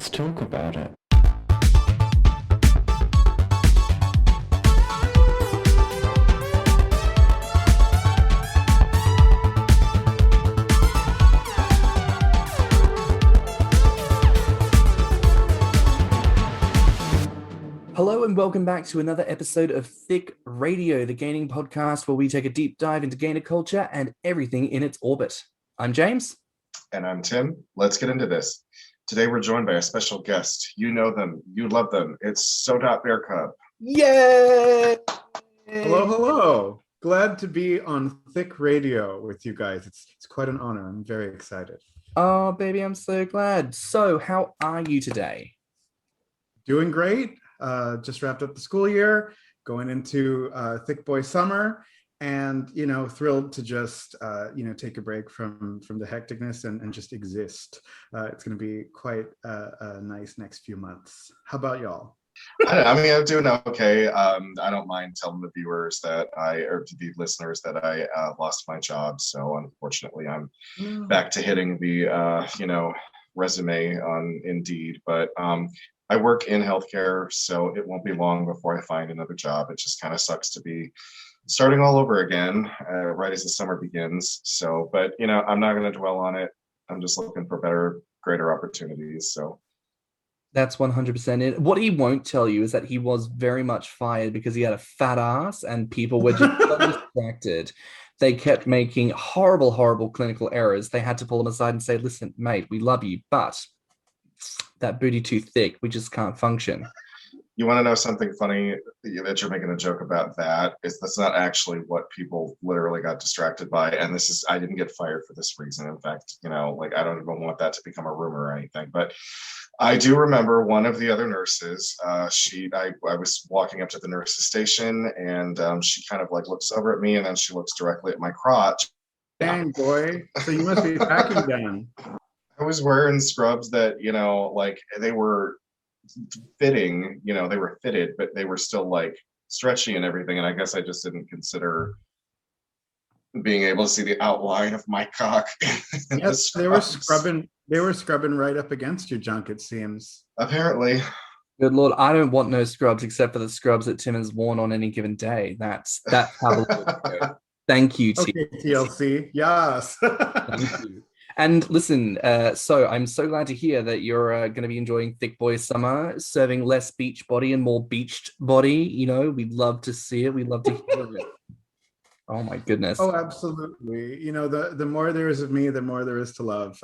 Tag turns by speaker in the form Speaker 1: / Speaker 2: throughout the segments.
Speaker 1: Let's talk about it.
Speaker 2: Hello and welcome back to another episode of Thicc Radio, the gaming podcast where we take a deep dive into gamer culture and everything in its orbit. I'm James.
Speaker 3: And I'm Tim. Let's get into this. Today we're joined by a special guest. You know them. You love them. It's so.bearcub.
Speaker 2: Yay!
Speaker 4: Hello. Glad to be on Thicc Radio with you guys. It's quite an honor. I'm very excited.
Speaker 2: Oh, baby, I'm so glad. So, how are you today?
Speaker 4: Doing great. Just wrapped up the school year, going into Thicc Boy summer, and thrilled to just take a break from the hecticness and just exist. It's going to be quite a nice next few months. How about y'all?
Speaker 3: I'm doing okay. I don't mind telling the viewers or the listeners that I lost my job. So unfortunately, I'm back to hitting the resume on Indeed, but I work in healthcare, so it won't be long before I find another job. It just kind of sucks to be starting all over again right as the summer begins. So, but I'm not going to dwell on it. I'm just looking for better, greater opportunities. So
Speaker 2: that's 100% it. What he won't tell you is that he was very much fired because he had a fat ass and people were just so distracted. They kept making horrible, horrible clinical errors. They had to pull him aside and say, listen, mate, we love you, but that booty too thick, we just can't function.
Speaker 3: You want to know something funny that you're making a joke about? That's not actually what people literally got distracted by. And I didn't get fired for this reason. In fact, I don't even want that to become a rumor or anything, but I do remember one of the other nurses, I was walking up to the nurse's station and she kind of looks over at me and then she looks directly at my crotch.
Speaker 4: Dang, boy. So you must be packing down.
Speaker 3: I was wearing scrubs that, they were fitting, they were fitted, but they were still stretchy and everything. And I guess I just didn't consider being able to see the outline of my cock.
Speaker 4: Yes, they were scrubbing right up against your junk, it seems.
Speaker 3: Apparently.
Speaker 2: Good Lord, I don't want no scrubs except for the scrubs that Tim has worn on any given day. That's how the Lord goes. Thank you, Tim.
Speaker 4: Okay, TLC. Yes.
Speaker 2: Thank you. And listen, so I'm so glad to hear that you're going to be enjoying Thicc Boy summer, serving less beach body and more beached body. We'd love to see it. We'd love to hear it. Oh my goodness.
Speaker 4: Oh, absolutely. The more there is of me, the more there is to love.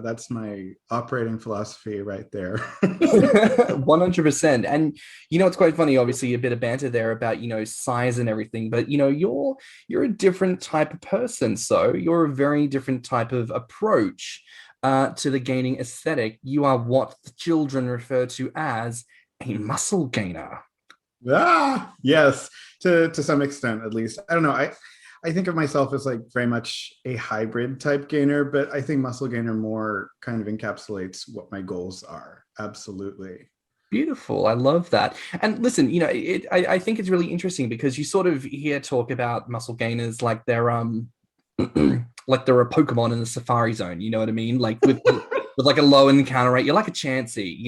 Speaker 4: That's my operating philosophy right there.
Speaker 2: 100%. And it's quite funny, obviously a bit of banter there about, size and everything, but you're a different type of person. So you're a very different type of approach to the gaining aesthetic. You are what the children refer to as a muscle gainer.
Speaker 4: Yes, to some extent, at least. I don't know. I think of myself as very much a hybrid type gainer, but I think muscle gainer more kind of encapsulates what my goals are. Absolutely.
Speaker 2: Beautiful. I love that. And listen, I think it's really interesting because you sort of hear talk about muscle gainers like they're like they're a Pokemon in the Safari Zone. You know what I mean? Like with a low encounter rate, you're like a Chansey.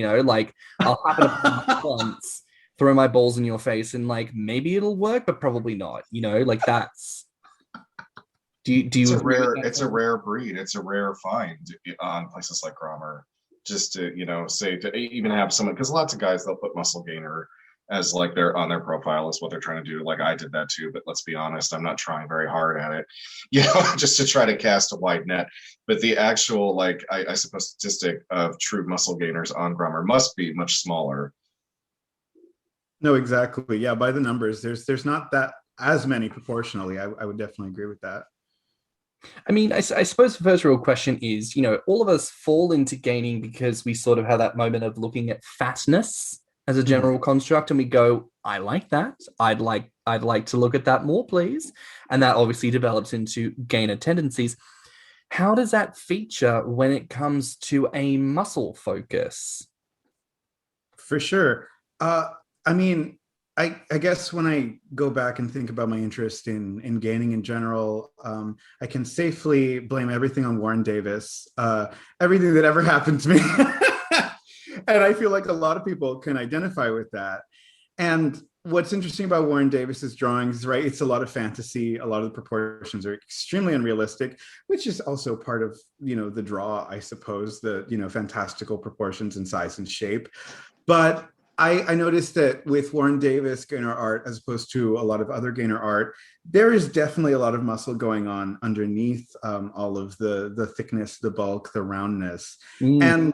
Speaker 2: I'll happen to once. Throw my balls in your face and maybe it'll work, but probably not. That's. Do you?
Speaker 3: It's a rare breed. It's a rare find on places like Grommr. Just to say to even have someone, because lots of guys they'll put muscle gainer as they're on their profile is what they're trying to do. I did that too, but let's be honest, I'm not trying very hard at it. Just to try to cast a wide net. But the actual I suppose statistic of true muscle gainers on Grommr must be much smaller.
Speaker 4: No, exactly. Yeah, by the numbers, there's not that as many proportionally. I would definitely agree with that.
Speaker 2: I mean, I suppose the first real question is, all of us fall into gaining because we sort of have that moment of looking at fatness as a general construct, and we go, I like that. I'd like to look at that more, please. And that obviously develops into gainer tendencies. How does that feature when it comes to a muscle focus?
Speaker 4: For sure. I guess when I go back and think about my interest in gaining in general, I can safely blame everything on Warren Davis. Everything that ever happened to me. And I feel like a lot of people can identify with that. And what's interesting about Warren Davis's drawings, right? It's a lot of fantasy. A lot of the proportions are extremely unrealistic, which is also part of, the draw, I suppose, the, fantastical proportions in size and shape. But I noticed that with Warren Davis Gainer art, as opposed to a lot of other Gainer art, there is definitely a lot of muscle going on underneath all of the thickness, the bulk, the roundness. And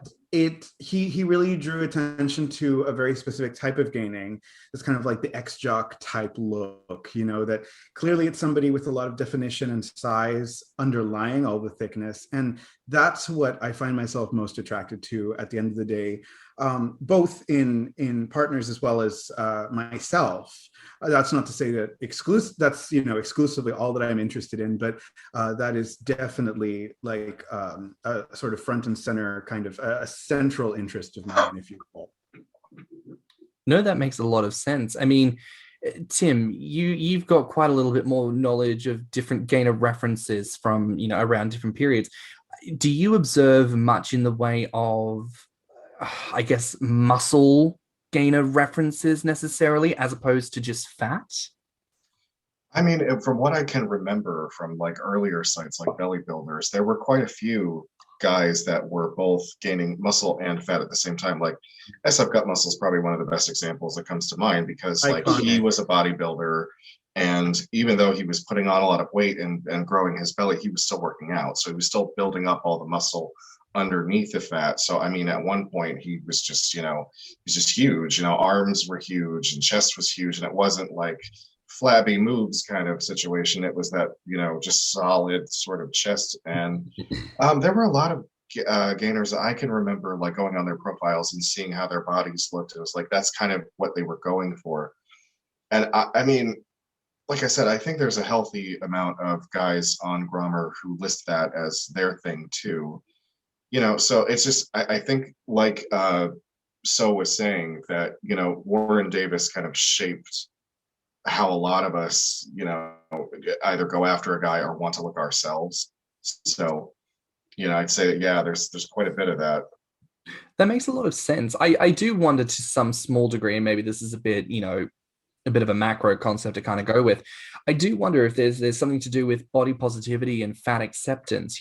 Speaker 4: he really drew attention to a very specific type of gaining. It's kind of like the ex-jock type look, that clearly it's somebody with a lot of definition and size underlying all the thickness. And that's what I find myself most attracted to at the end of the day, both in partners as well as myself. That's not to say that that's exclusively all that I'm interested in, but that is definitely like a sort of front and center kind of a central interest of mine, if you will.
Speaker 2: No, that makes a lot of sense. I mean, Tim, you've got quite a little bit more knowledge of different Gainer references from around different periods. Do you observe much in the way of, I guess, muscle Gainer references necessarily, as opposed to just fat?
Speaker 3: I mean, from what I can remember from like earlier sites like Belly Builders, there were quite a few guys that were both gaining muscle and fat at the same time. Like SF Gut Muscle is probably one of the best examples that comes to mind, because like he was a bodybuilder, and even though he was putting on a lot of weight and growing his belly, he was still working out. So he was still building up all the muscle underneath the fat. So I mean, at one point he was just, he's just huge. Arms were huge and chest was huge, and it wasn't like flabby moves kind of situation. It was that, just solid sort of chest. And there were a lot of gainers I can remember like going on their profiles and seeing how their bodies looked. It was like, that's kind of what they were going for. And I mean, like I said, I think there's a healthy amount of guys on Grommr who list that as their thing too. So it's just, I think like So was saying that, Warren Davis kind of shaped how a lot of us, either go after a guy or want to look ourselves. So, I'd say that, yeah, there's quite a bit of that.
Speaker 2: That makes a lot of sense. I do wonder to some small degree, and maybe this is a bit, a bit of a macro concept to kind of go with. I do wonder if there's something to do with body positivity and fat acceptance,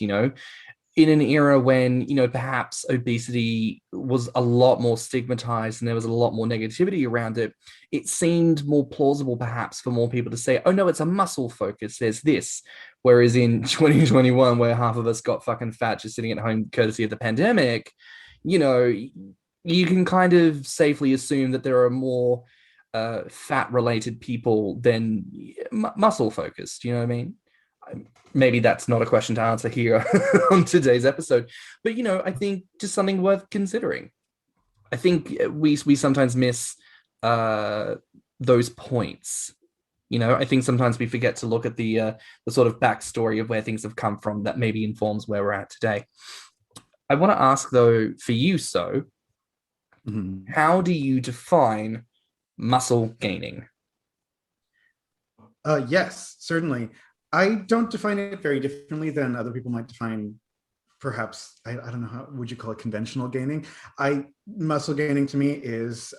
Speaker 2: in an era when, perhaps obesity was a lot more stigmatized and there was a lot more negativity around it. It seemed more plausible perhaps for more people to say, oh no, it's a muscle focus, there's this. Whereas in 2021, where half of us got fucking fat just sitting at home courtesy of the pandemic, you can kind of safely assume that there are more fat related people than muscle focused. You know what I mean? Maybe that's not a question to answer here on today's episode, but I think just something worth considering. I think we sometimes miss those points. I think sometimes we forget to look at the sort of backstory of where things have come from that maybe informs where we're at today. I want to ask though, for you, how do you define muscle gaining?
Speaker 4: Yes, certainly. I don't define it very differently than other people might define, perhaps, I don't know, how would you call it, conventional gaining? Muscle gaining to me is,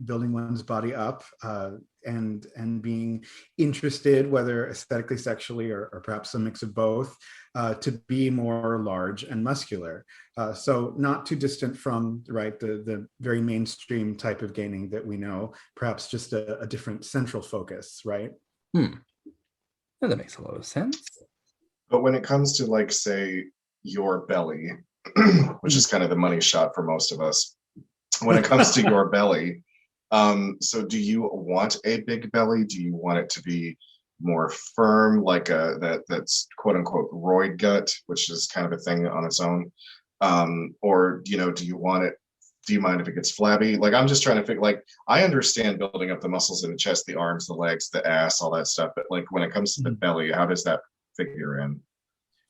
Speaker 4: building one's body up and being interested, whether aesthetically, sexually, or perhaps a mix of both, to be more large and muscular. So not too distant from, the very mainstream type of gaining that we know, perhaps just a different central focus, right?
Speaker 2: Yeah, that makes a lot of sense.
Speaker 3: But when it comes to, like, say, your belly, which is kind of the money shot for most of us, when it comes to your belly, so do you want a big belly? Do you want it to be more firm, like that's quote unquote roid gut, which is kind of a thing on its own? Or, do you want it? Do you mind if it gets flabby? Like, I'm just trying to figure, like, I understand building up the muscles in the chest, the arms, the legs, the ass, all that stuff. But like, when it comes to the belly, how does that figure in?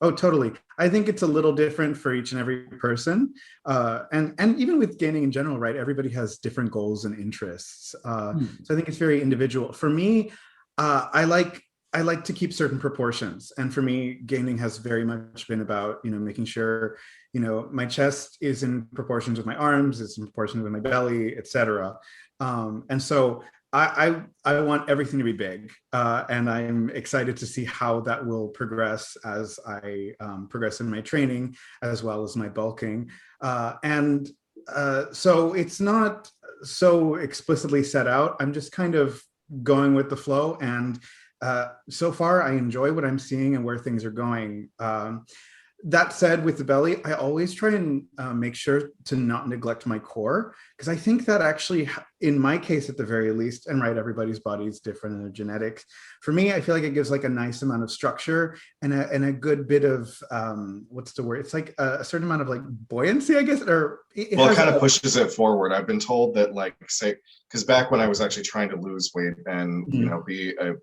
Speaker 4: Oh, totally. I think it's a little different for each and every person. And even with gaining in general, right? Everybody has different goals and interests. So I think it's very individual. For me, I I like to keep certain proportions. And for me, gaining has very much been about, making sure, my chest is in proportions with my arms, it's in proportion with my belly, etc. And so I want everything to be big, and I'm excited to see how that will progress as I progress in my training as well as my bulking. So it's not so explicitly set out. I'm just kind of going with the flow, and so far I enjoy what I'm seeing and where things are going. That said, with the belly, I always try and make sure to not neglect my core, because I think that actually, in my case at the very least, and right, everybody's body is different in their genetics. For me, I feel like it gives like a nice amount of structure and a good bit of, what's the word? It's like a certain amount of like buoyancy, I guess, or it
Speaker 3: kind of pushes it forward. I've been told that, like, say, because back when I was actually trying to lose weight and be a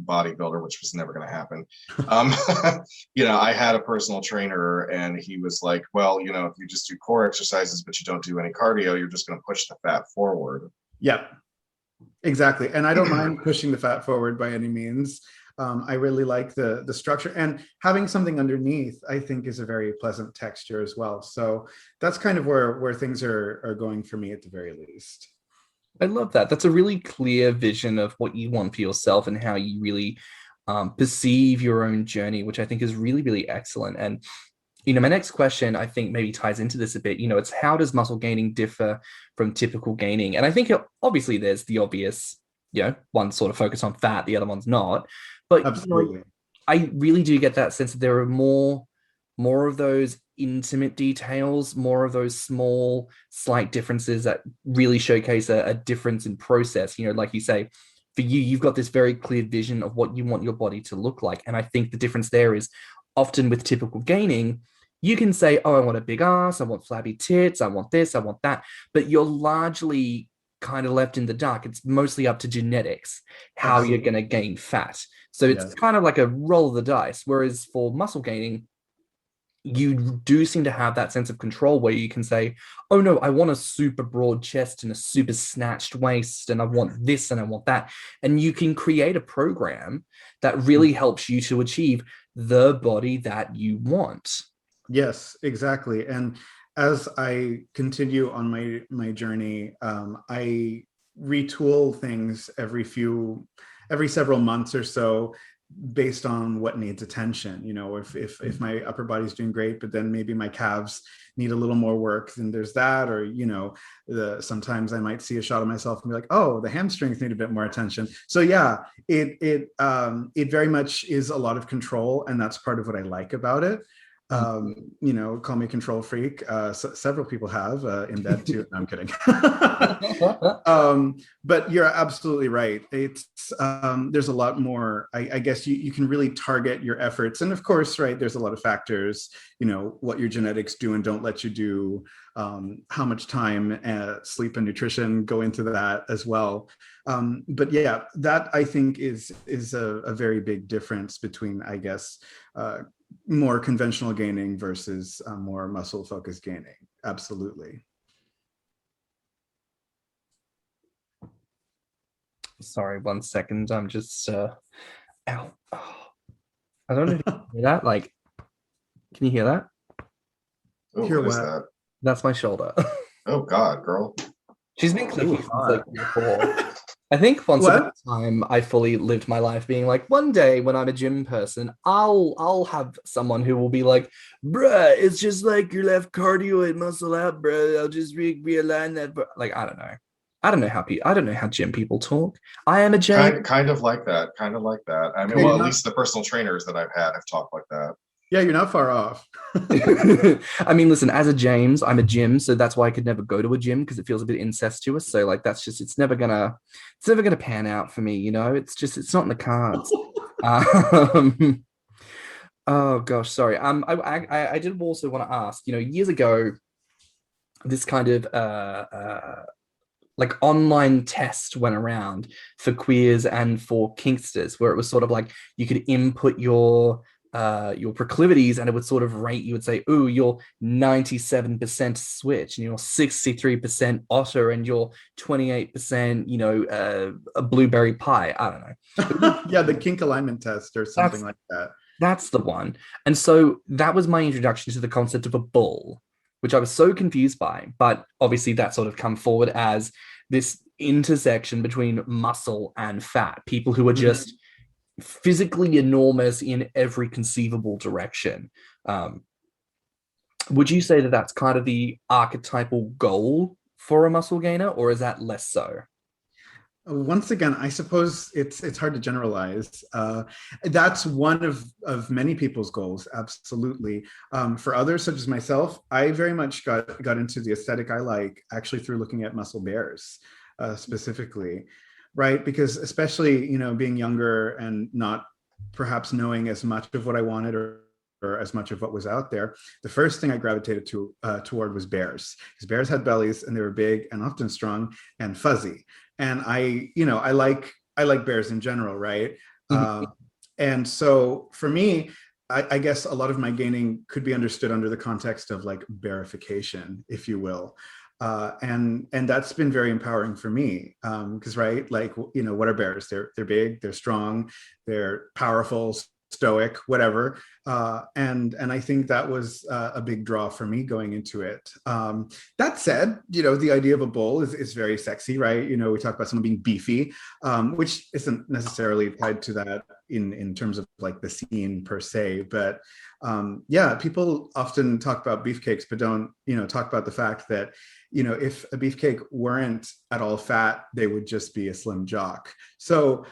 Speaker 3: bodybuilder, which was never going to happen, I had a personal trainer, and he was like, well, if you just do core exercises but you don't do any cardio, you're just going to push the fat forward.
Speaker 4: Yeah, exactly. And I don't mind pushing the fat forward by any means. I really like the structure, and having something underneath, I think, is a very pleasant texture as well. So that's kind of where things are going for me at the very least.
Speaker 2: I love that. That's a really clear vision of what you want for yourself and how you really perceive your own journey, which I think is really, really excellent. And, my next question, I think, maybe ties into this a bit. It's how does muscle gaining differ from typical gaining? And I think obviously there's the obvious, one sort of focus on fat, the other one's not. But
Speaker 4: absolutely,
Speaker 2: I really do get that sense that there are more of those intimate details, more of those small, slight differences that really showcase a difference in process. Like you say, for you, you've got this very clear vision of what you want your body to look like. And I think the difference there is often with typical gaining, you can say, oh, I want a big ass, I want flabby tits, I want this, I want that. But you're largely kind of left in the dark. It's mostly up to genetics, how
Speaker 4: absolutely,
Speaker 2: you're going to gain fat. So it's kind of like a roll of the dice. Whereas for muscle gaining, you do seem to have that sense of control where you can say, oh no, I want a super broad chest and a super snatched waist, and I want this and I want that. And you can create a program that really helps you to achieve the body that you want.
Speaker 4: Yes, exactly. And as I continue on my journey, I retool things every several months or so, based on what needs attention. If my upper body's doing great, but then maybe my calves need a little more work, then there's that. Or sometimes I might see a shot of myself and be like, oh, the hamstrings need a bit more attention. So yeah, it very much is a lot of control, and that's part of what I like about it. Call me a control freak. Several people have in bed too. No, I'm kidding. But you're absolutely right. It's there's a lot more. I guess you can really target your efforts, and of course, right, there's a lot of factors. What your genetics do and don't let you do. How much time, sleep, and nutrition go into that as well. But yeah, that I think is a very big difference between, I guess, more conventional gaining versus more muscle focused gaining. Absolutely.
Speaker 2: Sorry, 1 second. I'm just ow. Oh, I don't know if you can hear that. Like, can you hear that?
Speaker 3: Oh, what is that?
Speaker 2: That's my shoulder.
Speaker 3: Oh God, girl.
Speaker 2: She's been clicking since like before. I think once upon a time I fully lived my life being like, one day when I'm a gym person, I'll have someone who will be like, bruh, it's just like your left cardio and muscle out, bruh. I'll just realign that. Like, I don't know how gym people talk. I am a gym.
Speaker 3: Kind of like that. I mean, well, at least the personal trainers that I've had have talked like that.
Speaker 4: Yeah, you're not far off.
Speaker 2: I mean, listen, as a James, I'm a gym, so that's why I could never go to a gym, because it feels a bit incestuous. So like, that's just, it's never gonna pan out for me, it's not in the cards. Oh gosh, sorry. I did also want to ask, years ago, this kind of like online test went around for queers and for kinksters, where it was sort of like you could input your your proclivities, and it would sort of rate you. Would say, "Ooh, you're 97% switch, and you're 63% otter, and you're 28%, a blueberry pie." I don't know.
Speaker 4: Yeah, the kink alignment test or something like that.
Speaker 2: That's the one. And so that was my introduction to the concept of a bull, which I was so confused by. But obviously, that sort of come forward as this intersection between muscle and fat. People who are just physically enormous in every conceivable direction. Would you say that that's kind of the archetypal goal for a muscle gainer, or is that less so?
Speaker 4: Once again, I suppose it's hard to generalize. That's one of many people's goals, absolutely. For others, such as myself, I very much got into the aesthetic I like actually through looking at muscle bears specifically. Right, because especially being younger and not perhaps knowing as much of what I wanted or as much of what was out there, the first thing I gravitated toward was bears, because bears had bellies and they were big and often strong and fuzzy, and I like bears in general, right? And so for me, I guess a lot of my gaining could be understood under the context of like bearification, if you will. And that's been very empowering for me, because right, like what are bears? They're big, they're strong, they're powerful, stoic, whatever. And I think that was a big draw for me going into it. That said, the idea of a bull is very sexy, right? We talk about someone being beefy, which isn't necessarily tied to that in terms of like the scene per se, but yeah, people often talk about beefcakes, but don't talk about the fact that if a beefcake weren't at all fat, they would just be a slim jock. So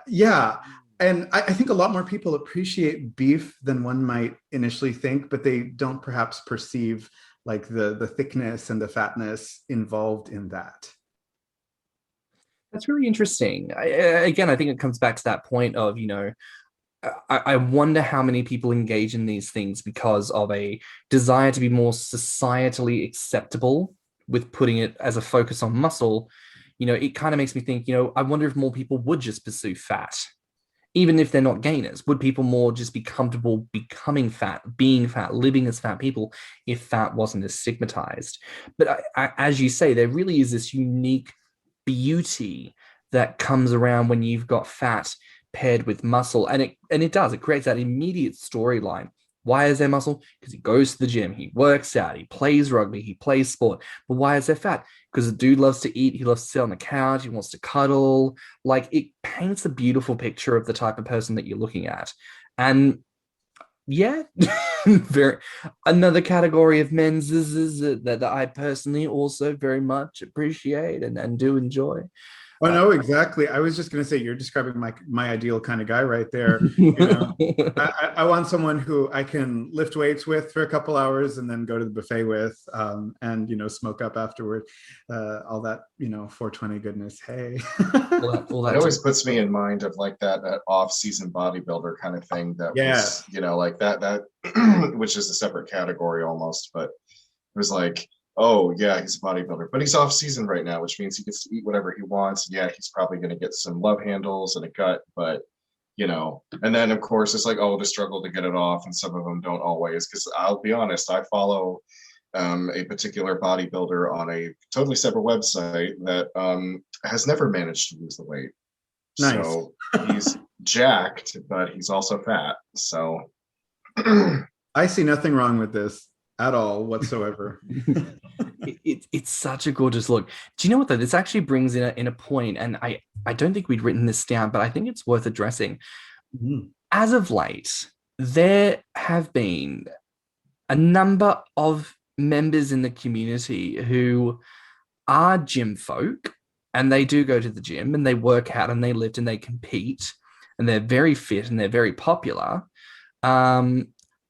Speaker 4: yeah. And I think a lot more people appreciate beef than one might initially think, but they don't perhaps perceive like the thickness and the fatness involved in that.
Speaker 2: That's really interesting. Again, I think it comes back to that point of, I wonder how many people engage in these things because of a desire to be more societally acceptable with putting it as a focus on muscle. It kind of makes me think, I wonder if more people would just pursue fat. Even if they're not gainers, would people more just be comfortable becoming fat, being fat, living as fat people if fat wasn't as stigmatized? But as you say, there really is this unique beauty that comes around when you've got fat paired with muscle, and it creates that immediate storyline. Why is there muscle? Because he goes to the gym, he works out, he plays rugby, he plays sport. But why is there fat? Because the dude loves to eat, he loves to sit on the couch, he wants to cuddle. Like, it paints a beautiful picture of the type of person that you're looking at. And yeah, another category of men's is that I personally also very much appreciate and do enjoy.
Speaker 4: Oh no, exactly. I was just going to say, you're describing my ideal kind of guy right there. I want someone who I can lift weights with for a couple hours and then go to the buffet with, and smoke up afterward. All that 420 goodness. Hey,
Speaker 3: all that it always puts me in mind of like that off-season bodybuilder kind of thing. That was like that which is a separate category almost, but it was like, oh yeah, he's a bodybuilder, but he's off season right now, which means he gets to eat whatever he wants. Yeah, he's probably going to get some love handles and a gut, but and then of course it's like, oh, the struggle to get it off, and some of them don't always. Because I'll be honest, I follow a particular bodybuilder on a totally separate website that has never managed to lose the weight. Nice. So he's jacked, but he's also fat. So
Speaker 4: I see nothing wrong with this at all whatsoever.
Speaker 2: It's such a gorgeous look. Do you know what though? This actually brings in a point, and I don't think we'd written this down, but I think it's worth addressing. As of late, there have been a number of members in the community who are gym folk, and they do go to the gym and they work out and they lift and they compete, and they're very fit and they're very popular.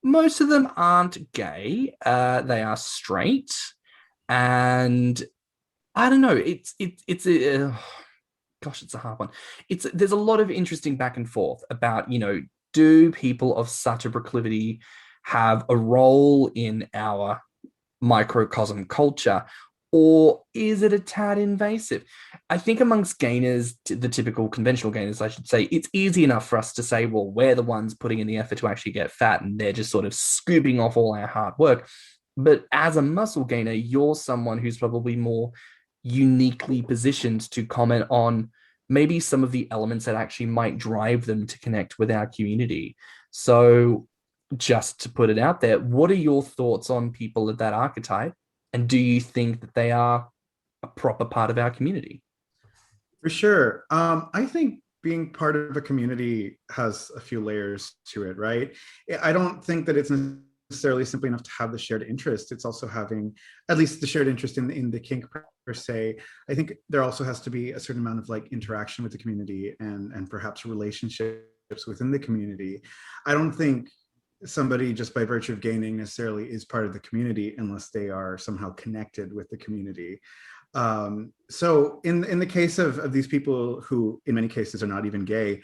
Speaker 2: Most of them aren't gay. They are straight. And I don't know. It's a hard one. There's a lot of interesting back and forth about, do people of such a proclivity have a role in our microcosm culture, Or is it a tad invasive? I think amongst gainers, the typical conventional gainers, I should say, it's easy enough for us to say, well, we're the ones putting in the effort to actually get fat, and they're just sort of scooping off all our hard work. But as a muscle gainer, you're someone who's probably more uniquely positioned to comment on maybe some of the elements that actually might drive them to connect with our community. So just to put it out there, what are your thoughts on people of that archetype? And do you think that they are a proper part of our community?
Speaker 4: For sure. I think being part of a community has a few layers to it, right? I don't think that it's necessarily simply enough to have the shared interest. It's also having at least the shared interest in the kink per se. I think there also has to be a certain amount of like interaction with the community and perhaps relationships within the community. I don't think somebody just by virtue of gaining necessarily is part of the community unless they are somehow connected with the community. So in the case of these people who in many cases are not even gay,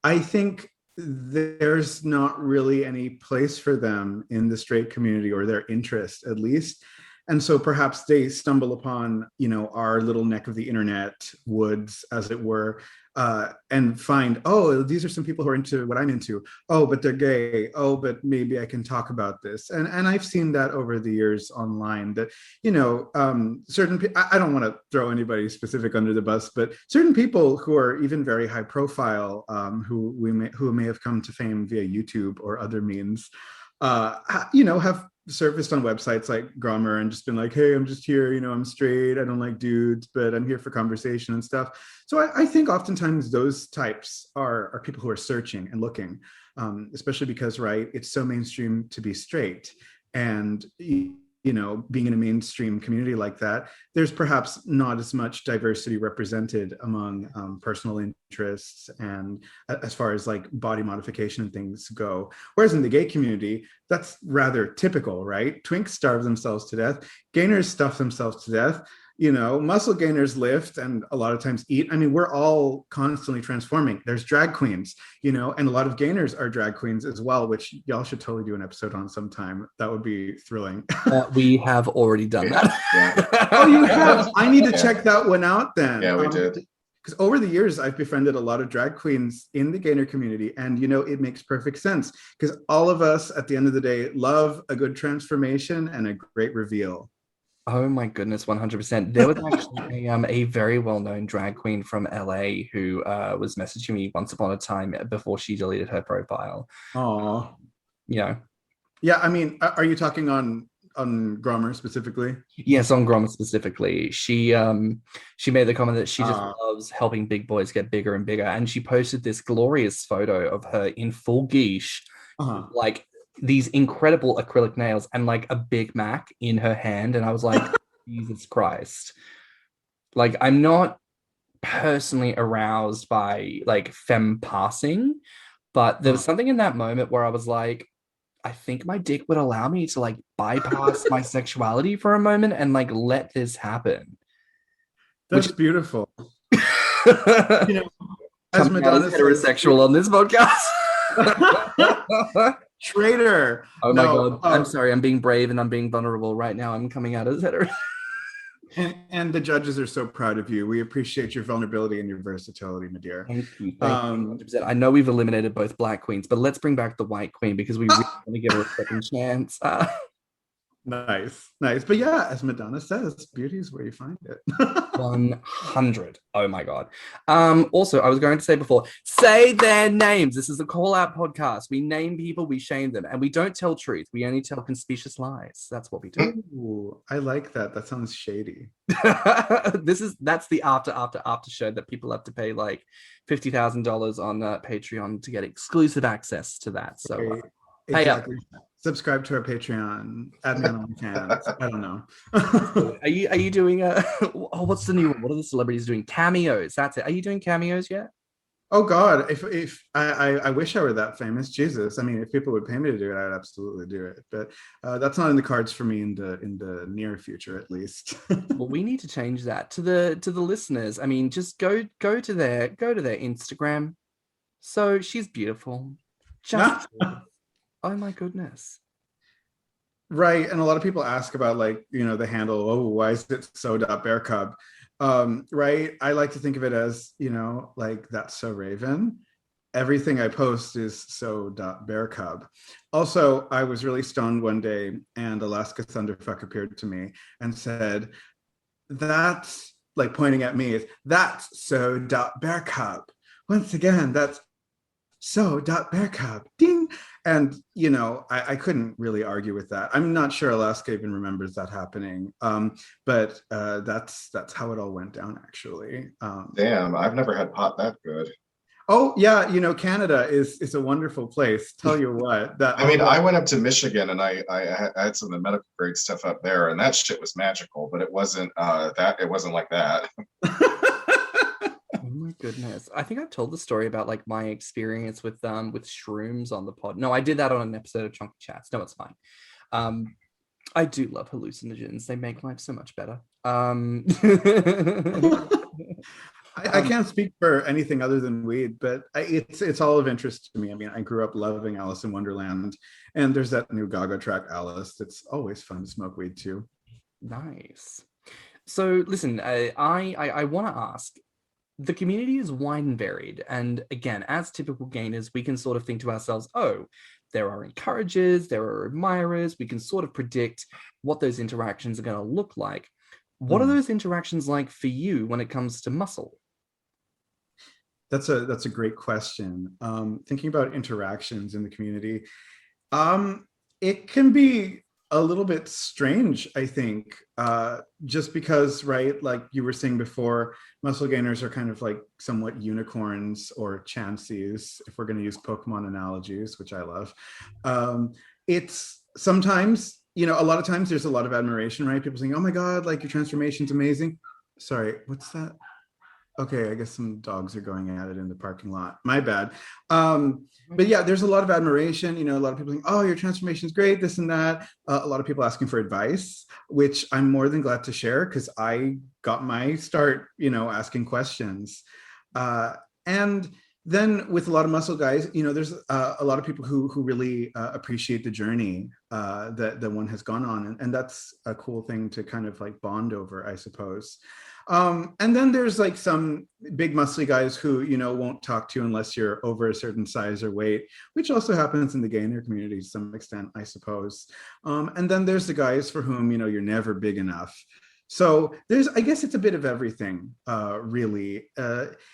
Speaker 4: I think there's not really any place for them in the straight community, or their interest at least. And so perhaps they stumble upon, you know, our little neck of the internet woods, as it were, and find, oh, these are some people who are into what I'm into. Oh, but they're gay. Oh, but maybe I can talk about this. And I've seen that over the years online that, you know, certain, I don't want to throw anybody specific under the bus, but certain people who are even very high profile, who may have come to fame via YouTube or other means, you know, have surfaced on websites like Grommr and just been like, hey, I'm just here, you know, I'm straight, I don't like dudes, but I'm here for conversation and stuff. So I think oftentimes those types are people who are searching and looking, especially because, right, it's so mainstream to be straight. And, you know, being in a mainstream community like that, there's perhaps not as much diversity represented among personal interests and as far as like body modification and things go. Whereas in the gay community, that's rather typical, right? Twinks starve themselves to death, gainers stuff themselves to death, you know, muscle gainers lift and a lot of times eat. I mean, we're all constantly transforming. There's drag queens, you know, and a lot of gainers are drag queens as well, which y'all should totally do an episode on sometime. That would be thrilling.
Speaker 2: We have already done that.
Speaker 3: Yeah.
Speaker 4: Oh, you have? I need to check that one out then.
Speaker 3: Yeah, we did.
Speaker 4: Because over the years, I've befriended a lot of drag queens in the gainer community. And, you know, it makes perfect sense because all of us at the end of the day love a good transformation and a great reveal.
Speaker 2: Oh my goodness, 100%. There was actually a very well-known drag queen from LA who was messaging me once upon a time before she deleted her profile.
Speaker 4: Oh,
Speaker 2: Yeah.
Speaker 4: Yeah, I mean, are you talking on Grommr specifically?
Speaker 2: Yes, on Grommr specifically. She made the comment that she just loves helping big boys get bigger and bigger, and she posted this glorious photo of her in full geesh, like these incredible acrylic nails and like a Big Mac in her hand, and I was like, Jesus Christ. Like, I'm not personally aroused by like femme passing, but there was something in that moment where I was like, I think my dick would allow me to like bypass my sexuality for a moment and like let this happen.
Speaker 4: That's beautiful. You know, as Madonna
Speaker 2: heterosexual on this podcast.
Speaker 4: Traitor.
Speaker 2: Oh my God. I'm sorry. I'm being brave and I'm being vulnerable right now. I'm coming out as hetero.
Speaker 4: And the judges are so proud of you. We appreciate your vulnerability and your versatility, my dear.
Speaker 2: Thank you. 100%. I know we've eliminated both black queens, but let's bring back the white queen because we really want to give her a second chance.
Speaker 4: Nice. But yeah, as Madonna says, beauty is where you find it.
Speaker 2: 100. Oh my God. Also, I was going to say before, say their names. This is a call-out podcast. We name people, we shame them, and we don't tell truth. We only tell conspicuous lies. That's what we do.
Speaker 4: Ooh, I like that. That sounds shady.
Speaker 2: That's the after show that people have to pay like $50,000 on Patreon to get exclusive access to that. So
Speaker 4: exactly. Subscribe to our Patreon. Add me on OnlyFans. I don't know.
Speaker 2: Are you doing what's the new one? What are the celebrities doing? Cameos. That's it. Are you doing cameos yet?
Speaker 4: Oh God, if I wish I were that famous. Jesus, I mean, if people would pay me to do it, I'd absolutely do it. But that's not in the cards for me in the near future, at least.
Speaker 2: Well, we need to change that to the listeners. I mean, just go to their Instagram. So she's beautiful. Just oh my goodness.
Speaker 4: Right. And a lot of people ask about like, the handle, oh, why is it so.bearcub? Right. I like to think of it as, like that's so Raven. Everything I post is so.bearcub. Also, I was really stoned one day and Alaska Thunderfuck appeared to me and said, that's like pointing at me, that's so.bearcub. Once again, that's so.bearcub. Ding. And, I couldn't really argue with that. I'm not sure Alaska even remembers that happening. But that's how it all went down, actually.
Speaker 3: Damn, I've never had pot that good.
Speaker 4: Oh yeah, Canada is a wonderful place. Tell you what,
Speaker 3: I went up to Michigan and I had some of the medical grade stuff up there, and that shit was magical, but it wasn't like that.
Speaker 2: Oh my goodness! I think I've told the story about like my experience with shrooms on the pod. No, I did that on an episode of Chunky Chats. No, it's fine. I do love hallucinogens. They make life so much better.
Speaker 4: I can't speak for anything other than weed, but it's all of interest to me. I mean, I grew up loving Alice in Wonderland, and there's that new Gaga track, Alice. It's always fun to smoke weed too.
Speaker 2: Nice. So listen, I want to ask, the community is wide and varied, and again, as typical gainers, we can sort of think to ourselves, oh, there are encouragers, there are admirers, we can sort of predict what those interactions are going to look like. What are those interactions like for you when it comes to muscle?
Speaker 4: That's a great question. Thinking about interactions in the community, it can be a little bit strange, I think, just because, right, like you were saying before, muscle gainers are kind of like somewhat unicorns or chansies, if we're going to use Pokemon analogies, which I love. It's sometimes, a lot of times there's a lot of admiration, right? People saying, oh my God, like your transformation's amazing. Sorry, what's that? Okay, I guess some dogs are going at it in the parking lot. My bad. But yeah, there's a lot of admiration. A lot of people saying, oh, your transformation is great, this and that. A lot of people asking for advice, which I'm more than glad to share because I got my start, asking questions. And then with a lot of muscle guys, there's a lot of people who really appreciate the journey that one has gone on. And that's a cool thing to kind of like bond over, I suppose. And then there's like some big muscly guys who, won't talk to you unless you're over a certain size or weight, which also happens in the gainer community to some extent, I suppose. And then there's the guys for whom, you're never big enough. So I guess it's a bit of everything, really.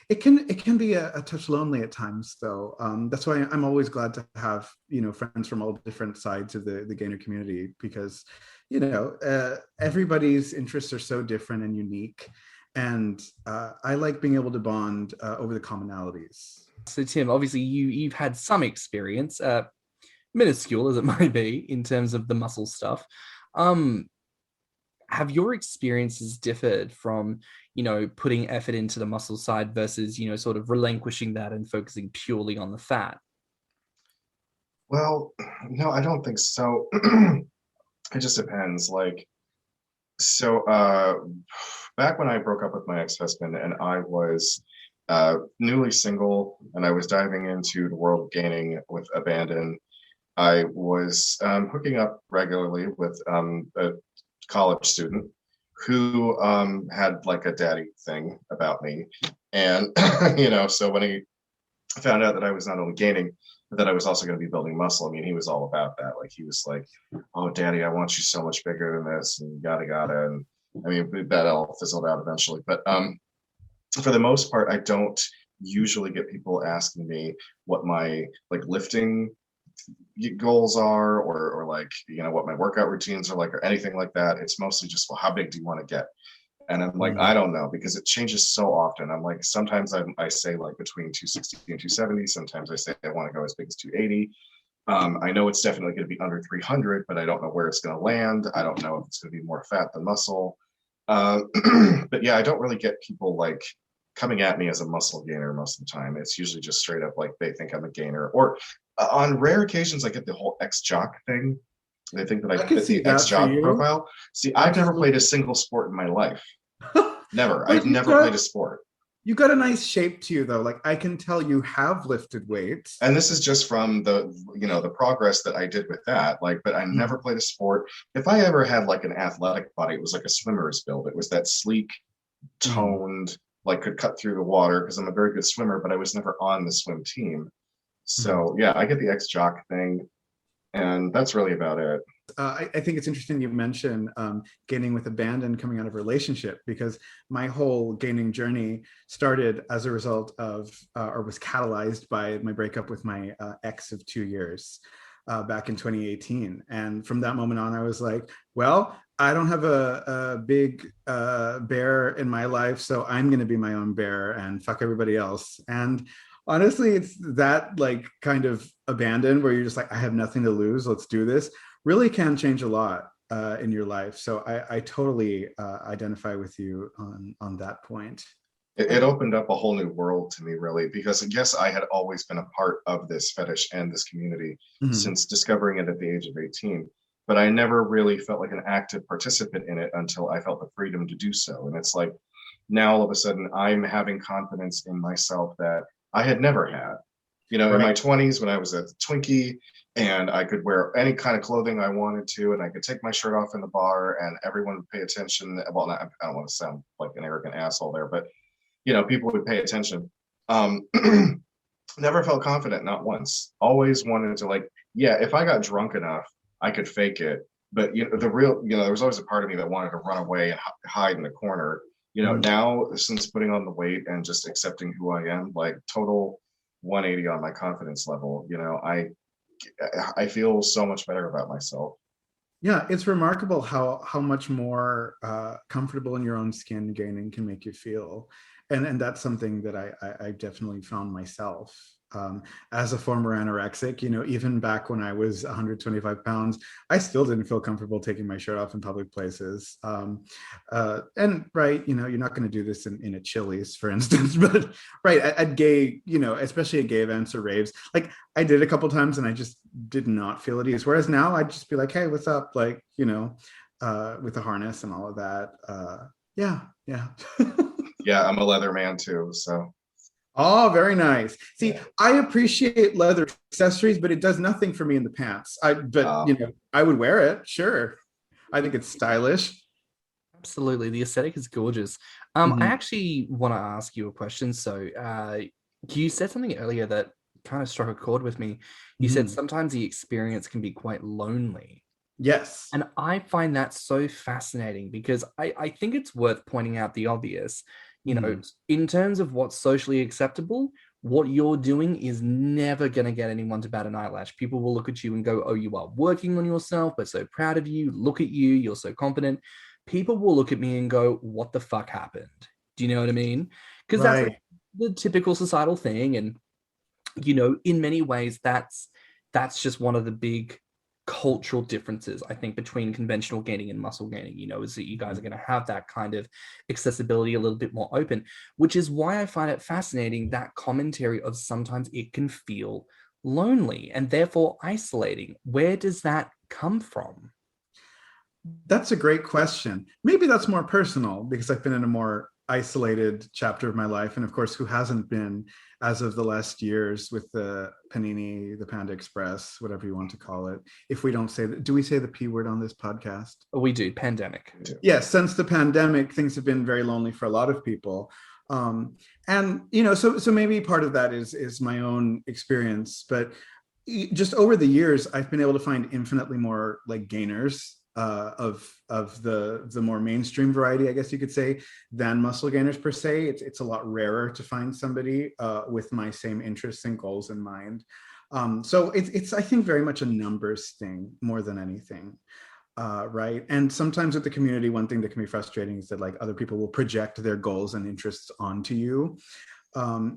Speaker 4: It can be a touch lonely at times, though. That's why I'm always glad to have, friends from all different sides of the gainer community, because, everybody's interests are so different and unique. And I like being able to bond over the commonalities.
Speaker 2: So Tim, obviously you've had some experience, minuscule as it might be, in terms of the muscle stuff. Have your experiences differed from, putting effort into the muscle side versus, sort of relinquishing that and focusing purely on the fat?
Speaker 3: Well, no, I don't think so. It just depends. Back when I broke up with my ex-husband and I was newly single and I was diving into the world of gaining with abandon, I was hooking up regularly with a college student who had like a daddy thing about me. And, so when he found out that I was not only gaining, but that I was also going to be building muscle, I mean, he was all about that. Like, he was like, oh, daddy, I want you so much bigger than this, and yada, yada. And I mean, that all fizzled out eventually. But for the most part, I don't usually get people asking me what my like lifting goals are or like, what my workout routines are like or anything like that. It's mostly just, well, how big do you want to get? And I'm like, I don't know, because it changes so often. I'm like, sometimes I say like between 260 and 270. Sometimes I say I want to go as big as 280. I know it's definitely going to be under 300, but I don't know where it's going to land. I don't know if it's going to be more fat than muscle. But yeah, I don't really get people like coming at me as a muscle gainer most of the time. It's usually just straight up like they think I'm a gainer, or on rare occasions I get the whole ex-jock thing. They think that I fit the ex-jock profile. See, I've never played a single sport in my life. Never. I've never played a sport.
Speaker 4: You got a nice shape to you though. Like I can tell you have lifted weights.
Speaker 3: And this is just from the, the progress that I did with that. Like, but I never played a sport. If I ever had like an athletic body, it was like a swimmer's build. It was that sleek, toned, like could cut through the water because I'm a very good swimmer, but I was never on the swim team. So yeah, I get the ex-jock thing, and that's really about it.
Speaker 4: I think it's interesting you mentioned gaining with abandon coming out of a relationship, because my whole gaining journey started as a result of, or was catalyzed by my breakup with my ex of 2 years back in 2018. And from that moment on, I was like, well, I don't have a big bear in my life, so I'm going to be my own bear and fuck everybody else. And honestly, it's that like kind of abandon where you're just like, I have nothing to lose, let's do this, really can change a lot in your life. So I totally identify with you on that point.
Speaker 3: It opened up a whole new world to me, really, because yes, I had always been a part of this fetish and this community since discovering it at the age of 18. But I never really felt like an active participant in it until I felt the freedom to do so. And it's like now all of a sudden I'm having confidence in myself that I had never had. In my 20s when I was a Twinkie and I could wear any kind of clothing I wanted to, and I could take my shirt off in the bar and everyone would pay attention. Well, I don't want to sound like an arrogant asshole there, but people would pay attention. Never felt confident, not once. Always wanted to if I got drunk enough, I could fake it. But the real, there was always a part of me that wanted to run away and hide in the corner. Now since putting on the weight and just accepting who I am, like total 180 on my confidence level, I feel so much better about myself.
Speaker 4: Yeah, it's remarkable how much more comfortable in your own skin gaining can make you feel. And that's something that I definitely found myself. As a former anorexic, even back when I was 125 pounds, I still didn't feel comfortable taking my shirt off in public places. And right, you're not going to do this in a Chili's, for instance, but right, at gay, especially at gay events or raves, like I did a couple times and I just did not feel at ease. Whereas now I'd just be like, hey, what's up? Like, with the harness and all of that. Yeah.
Speaker 3: Yeah, I'm a leather man too, so.
Speaker 4: Oh, very nice. See, I appreciate leather accessories, but it does nothing for me in the pants. I would wear it, sure. I think it's stylish.
Speaker 2: Absolutely, the aesthetic is gorgeous. I actually want to ask you a question. So, you said something earlier that kind of struck a chord with me. You said sometimes the experience can be quite lonely.
Speaker 4: Yes.
Speaker 2: And I find that so fascinating because I think it's worth pointing out the obvious. In terms of what's socially acceptable, what you're doing is never going to get anyone to bat an eyelash. People will look at you and go, oh, you are working on yourself. We're so proud of you. Look at you. You're so confident. People will look at me and go, what the fuck happened? Do you know what I mean? Because that's the typical societal thing. And, in many ways, that's just one of the big cultural differences, I think, between conventional gaining and muscle gaining, is that you guys are going to have that kind of accessibility a little bit more open, which is why I find it fascinating, that commentary of sometimes it can feel lonely and therefore isolating. Where does that come from?
Speaker 4: That's a great question. Maybe that's more personal because I've been in a more isolated chapter of my life. And of course, who hasn't been as of the last years with the Panini, the Panda Express, whatever you want to call it. If we don't say that, do we say the P word on this podcast?
Speaker 2: We do, pandemic.
Speaker 4: Yes, since the pandemic, things have been very lonely for a lot of people. So maybe part of that is my own experience, but just over the years, I've been able to find infinitely more like gainers of the more mainstream variety, I guess you could say, than muscle gainers per se. It's a lot rarer to find somebody with my same interests and goals in mind. So it's I think very much a numbers thing more than anything, right? And sometimes with the community, one thing that can be frustrating is that like other people will project their goals and interests onto you.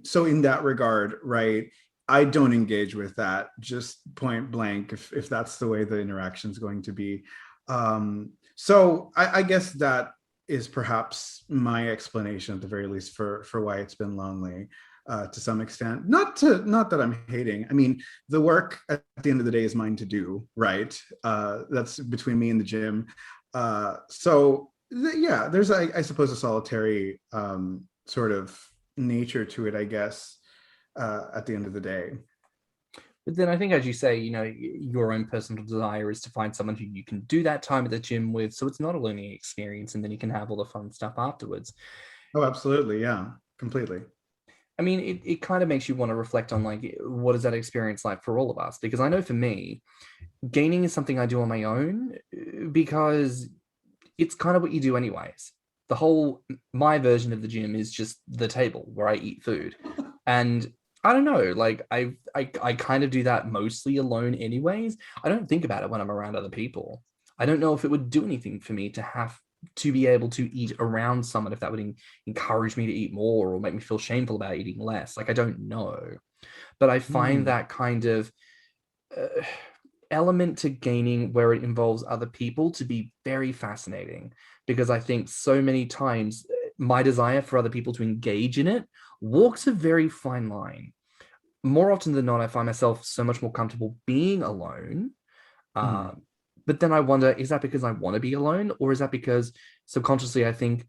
Speaker 4: So in that regard, right, I don't engage with that, just point blank, if that's the way the interaction is going to be. So I guess that is perhaps my explanation at the very least for why it's been lonely to some extent. Not that I'm hating. I mean, the work at the end of the day is mine to do, right? That's between me and the gym. There's I suppose a solitary sort of nature to it, I guess, at the end of the day.
Speaker 2: But then I think, as you say, your own personal desire is to find someone who you can do that time at the gym with, so it's not a learning experience, and then you can have all the fun stuff afterwards.
Speaker 4: Oh, absolutely. Yeah, completely.
Speaker 2: I mean, it kind of makes you want to reflect on, like, what is that experience like for all of us? Because I know for me, gaining is something I do on my own because it's kind of what you do anyways. My version of the gym is just the table where I eat food. And I don't know, like I kind of do that mostly alone anyways. I don't think about it when I'm around other people. I don't know if it would do anything for me to have to be able to eat around someone, if that would encourage me to eat more or make me feel shameful about eating less. Like, I don't know. But I find that kind of element to gaining where it involves other people to be very fascinating, because I think so many times my desire for other people to engage in it walks a very fine line. More often than not, I find myself so much more comfortable being alone. But then I wonder, is that because I want to be alone, or is that because subconsciously I think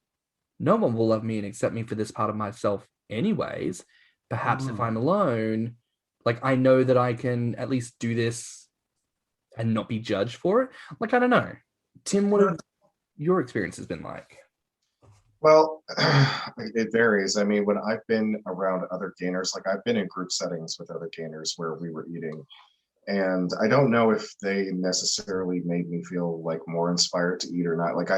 Speaker 2: no one will love me and accept me for this part of myself anyways? Perhaps if I'm alone, like, I know that I can at least do this and not be judged for it. Like, I don't know. Tim, what have your experiences been like?
Speaker 3: Well, it varies. I mean, when I've been around other gainers, like I've been in group settings with other gainers where we were eating, and I don't know if they necessarily made me feel like more inspired to eat or not. Like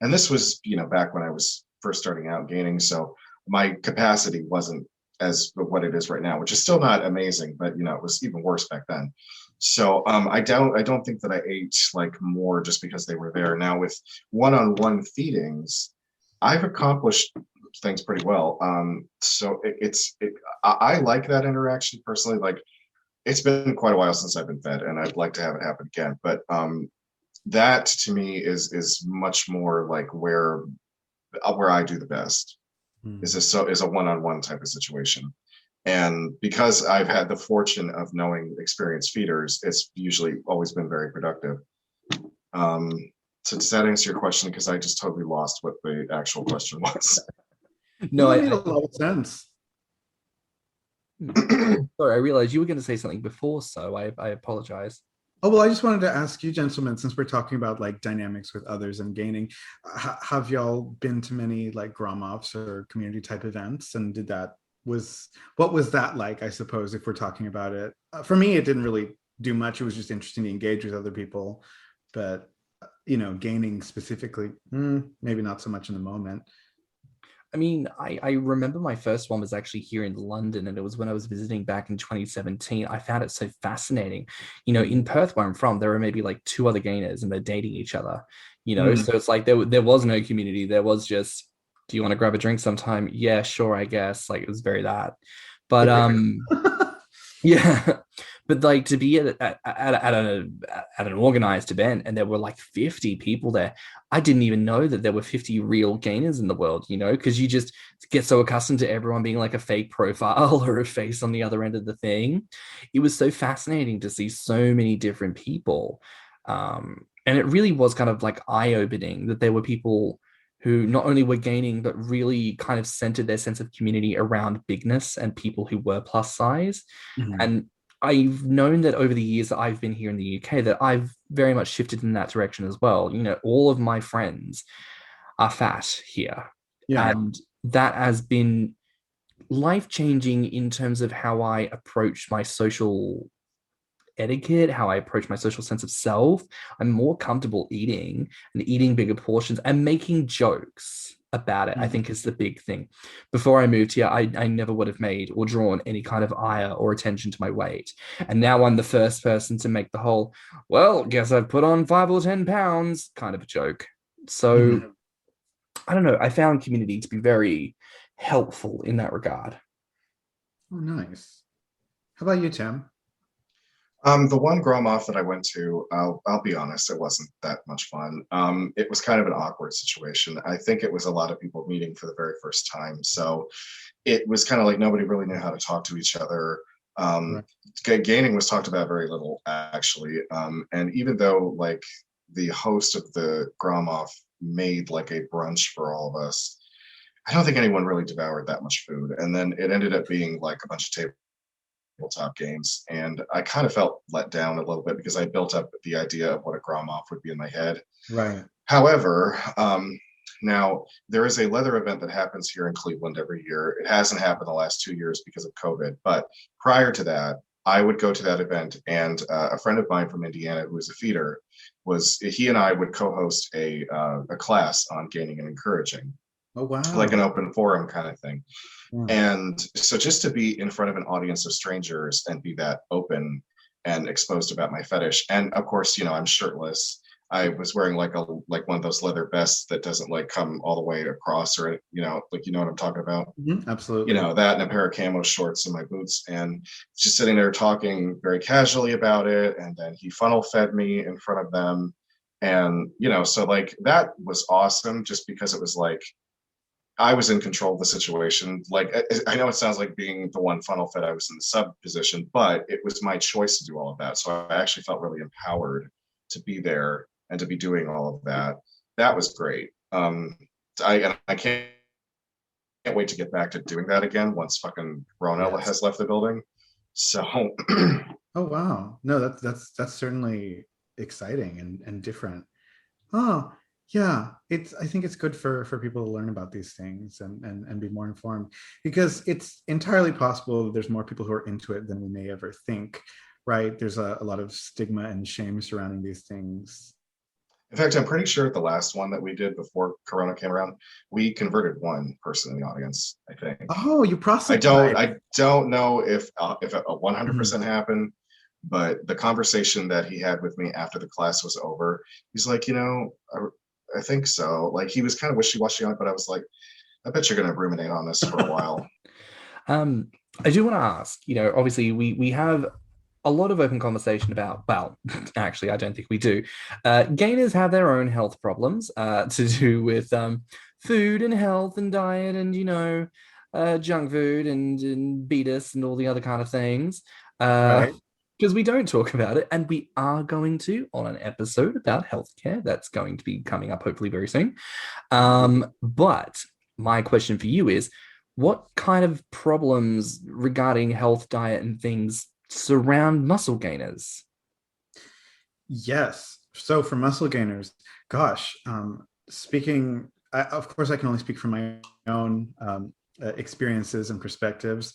Speaker 3: and this was, back when I was first starting out gaining, so my capacity wasn't as what it is right now, which is still not amazing, but it was even worse back then. So I don't think that I ate like more just because they were there. Now with one-on-one feedings, I've accomplished things pretty well. So I like that interaction personally. Like, it's been quite a while since I've been fed, and I'd like to have it happen again. But that to me is much more like where I do the best. Is a one-on-one type of situation. And because I've had the fortune of knowing experienced feeders, it's usually always been very productive. So does that answer your question? Because I just totally lost what the actual question was.
Speaker 4: No, it made a lot of sense.
Speaker 2: Sorry, I realized you were going to say something before, so I apologize.
Speaker 4: Oh, well, I just wanted to ask you, gentlemen, since we're talking about like dynamics with others and gaining, have y'all been to many like Grommr or community type events? And what was that like, I suppose, if we're talking about it? For me, it didn't really do much. It was just interesting to engage with other people. But, gaining specifically, maybe not so much in the moment.
Speaker 2: I mean, I remember my first one was actually here in London, and it was when I was visiting back in 2017. I found it so fascinating. In Perth, where I'm from, there were maybe like 2 other gainers, and they're dating each other, So it's like there was no community. There was just, do you want to grab a drink sometime? Yeah, sure, I guess. Like, it was very that. But yeah. But like, to be at an organized event and there were like 50 people there, I didn't even know that there were 50 real gainers in the world, because you just get so accustomed to everyone being like a fake profile or a face on the other end of the thing. It was so fascinating to see so many different people. And it really was kind of like eye-opening that there were people who not only were gaining, but really kind of centered their sense of community around bigness and people who were plus size. And I've known that over the years that I've been here in the UK, that I've very much shifted in that direction as well. All of my friends are fat here. Yeah. And that has been life-changing in terms of how I approach my social etiquette, how I approach my social sense of self. I'm more comfortable eating and eating bigger portions and making jokes about it, I think, is the big thing. Before I moved here, I never would have made or drawn any kind of ire or attention to my weight. And now I'm the first person to make the whole, well, guess I've put on 5 or 10 pounds kind of a joke. So I don't know. I found community to be very helpful in that regard.
Speaker 4: Oh, nice. How about you, Tim?
Speaker 3: The one Grommr that I went to, I'll be honest, it wasn't that much fun. It was kind of an awkward situation. I think it was a lot of people meeting for the very first time. So it was kind of like nobody really knew how to talk to each other. Gaining was talked about very little, actually. And even though like the host of the Grommr made like a brunch for all of us, I don't think anyone really devoured that much food. And then it ended up being like a bunch of tabletop games. And I kind of felt let down a little bit because I built up the idea of what a Grommr would be in my head.
Speaker 4: Right.
Speaker 3: However, now there is a leather event that happens here in Cleveland every year. It hasn't happened the last 2 years because of COVID, but prior to that, I would go to that event, and a friend of mine from Indiana who is a feeder he and I would co-host a class on gaining and encouraging.
Speaker 4: Oh, wow.
Speaker 3: Like an open forum kind of thing.
Speaker 4: Yeah.
Speaker 3: And so just to be in front of an audience of strangers and be that open and exposed about my fetish. And of course, I'm shirtless. I was wearing like one of those leather vests that doesn't like come all the way across, or what I'm talking about.
Speaker 4: Mm-hmm. Absolutely.
Speaker 3: That and a pair of camo shorts and my boots, and just sitting there talking very casually about it. And then he funnel fed me in front of them. And, so like that was awesome just because it was like, I was in control of the situation. Like, I know it sounds like being the one funnel fed, I was in the sub position, but it was my choice to do all of that. So I actually felt really empowered to be there and to be doing all of that. That was great. I can't wait to get back to doing that again once fucking Rona has left the building. So.
Speaker 4: Oh, wow. No, that's certainly exciting and different. Oh, yeah. I think it's good for people to learn about these things and be more informed, because it's entirely possible there's more people who are into it than we may ever think, right? There's a lot of stigma and shame surrounding these things.
Speaker 3: In fact, I'm pretty sure at the last one that we did before Corona came around, we converted one person in the audience, I think.
Speaker 4: Oh, you proselytized.
Speaker 3: I don't know if a 100% happened, but the conversation that he had with me after the class was over, he's like, I think so. Like, he was kind of wishy-washy on it, but I was like, I bet you're going to ruminate on this for a while.
Speaker 2: I do want to ask, obviously we have a lot of open conversation about, well, actually, I don't think we do. Gainers have their own health problems to do with food and health and diet and, junk food and beatus and all the other kind of things.
Speaker 4: Right.
Speaker 2: Because we don't talk about it, and we are going to on an episode about healthcare that's going to be coming up hopefully very soon. But my question for you is, what kind of problems regarding health, diet, and things surround muscle gainers?
Speaker 4: Yes. So for muscle gainers, gosh, of course, I can only speak from my own experiences and perspectives.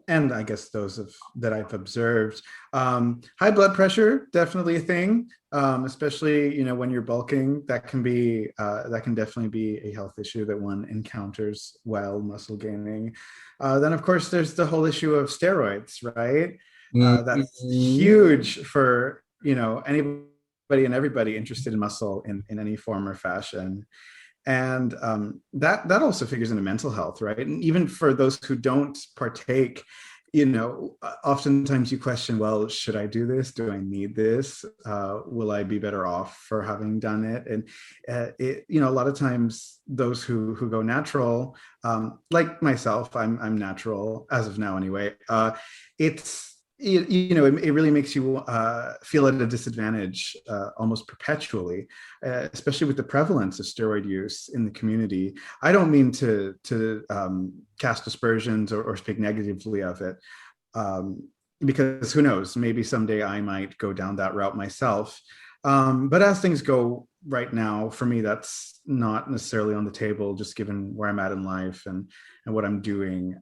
Speaker 4: And I guess those that I've observed. High blood pressure, definitely a thing, especially when you're bulking. That can definitely be a health issue that one encounters while muscle gaining. Then of course there's the whole issue of steroids, right? That's huge for anybody and everybody interested in muscle in any form or fashion. And that also figures into mental health, right? And even for those who don't partake, oftentimes you question, well, should I do this? Do I need this? Will I be better off for having done it? And a lot of times those who go natural, like myself, I'm natural as of now anyway. It really makes you feel at a disadvantage almost perpetually, especially with the prevalence of steroid use in the community. I don't mean to cast aspersions or speak negatively of it, because who knows, maybe someday I might go down that route myself. But as things go right now, for me, that's not necessarily on the table, just given where I'm at in life and what I'm doing.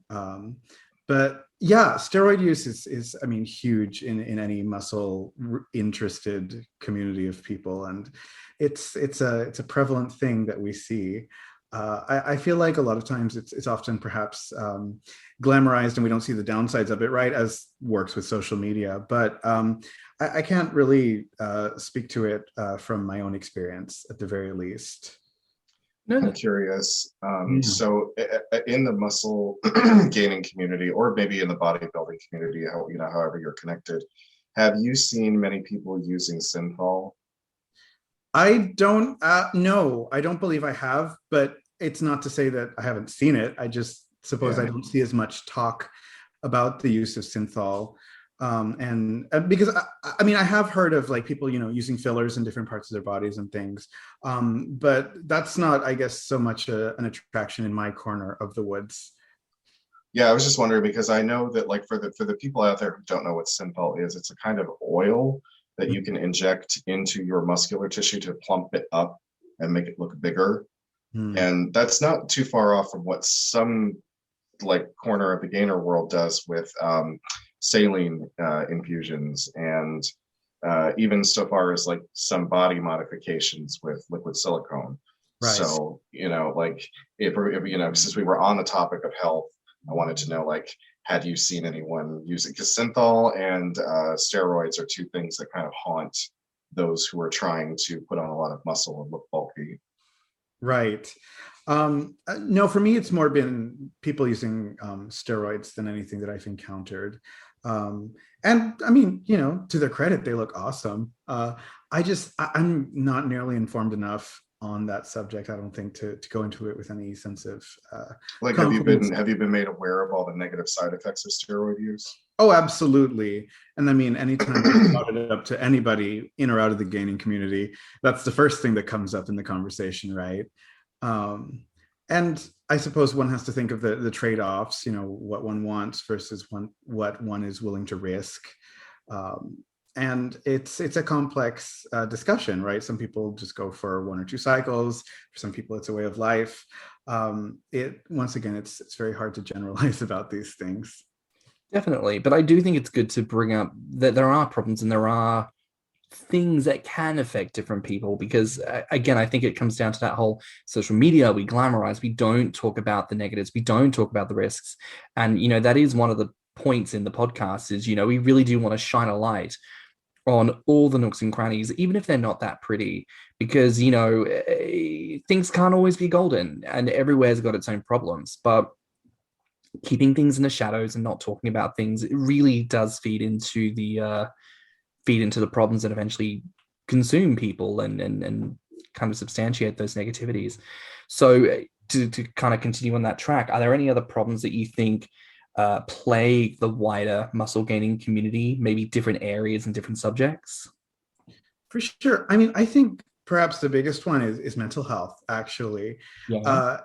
Speaker 4: But yeah, steroid use is huge in any muscle interested community of people, and it's a prevalent thing that we see. I feel like a lot of times it's often perhaps glamorized, and we don't see the downsides of it, right? As works with social media, but I can't really speak to it from my own experience, at the very least.
Speaker 3: No. I'm curious. So in the muscle gaining community, or maybe in the bodybuilding community, however you're connected, have you seen many people using synthol?
Speaker 4: I don't know. I don't believe I have, but it's not to say that I haven't seen it. I just suppose I don't see as much talk about the use of synthol. And because I mean, I have heard of like people, using fillers in different parts of their bodies and things, but that's not, I guess, so much an attraction in my corner of the woods.
Speaker 3: Yeah, I was just wondering because I know that like for the people out there who don't know what synthol is, it's a kind of oil that you can inject into your muscular tissue to plump it up and make it look bigger.
Speaker 4: Mm.
Speaker 3: And that's not too far off from what some like corner of the gainer world does with saline infusions, and even so far as like some body modifications with liquid silicone.
Speaker 4: Right.
Speaker 3: So, like if since we were on the topic of health, I wanted to know, like, had you seen anyone use it? Because synthol and steroids are two things that kind of haunt those who are trying to put on a lot of muscle and look bulky.
Speaker 4: Right. No, for me, it's more been people using steroids than anything that I've encountered. And I mean, to their credit, they look awesome. I'm not nearly informed enough on that subject, I don't think, to go into it with any sense of
Speaker 3: like
Speaker 4: confidence.
Speaker 3: have you been made aware of all the negative side effects of steroid use?
Speaker 4: Oh, absolutely. And I mean, anytime I brought it up to anybody in or out of the gaining community, that's the first thing that comes up in the conversation, right? And I suppose one has to think of the trade-offs, what one wants versus what one is willing to risk. And it's a complex discussion, right? Some people just go for 1 or 2 cycles. For some people, it's a way of life. Once again, it's very hard to generalize about these things.
Speaker 2: Definitely. But I do think it's good to bring up that there are problems and there are things that can affect different people, because again, I think it comes down to that whole social media. We glamorize, we don't talk about the negatives, we don't talk about the risks. And that is one of the points in the podcast is, we really do want to shine a light on all the nooks and crannies, even if they're not that pretty, because things can't always be golden and everywhere's got its own problems. But keeping things in the shadows and not talking about things, it really does feed into the problems that eventually consume people and kind of substantiate those negativities. So to kind of continue on that track, are there any other problems that you think plague the wider muscle gaining community, maybe different areas and different subjects?
Speaker 4: For sure. I mean, I think perhaps the biggest one is mental health, actually.
Speaker 2: Yeah.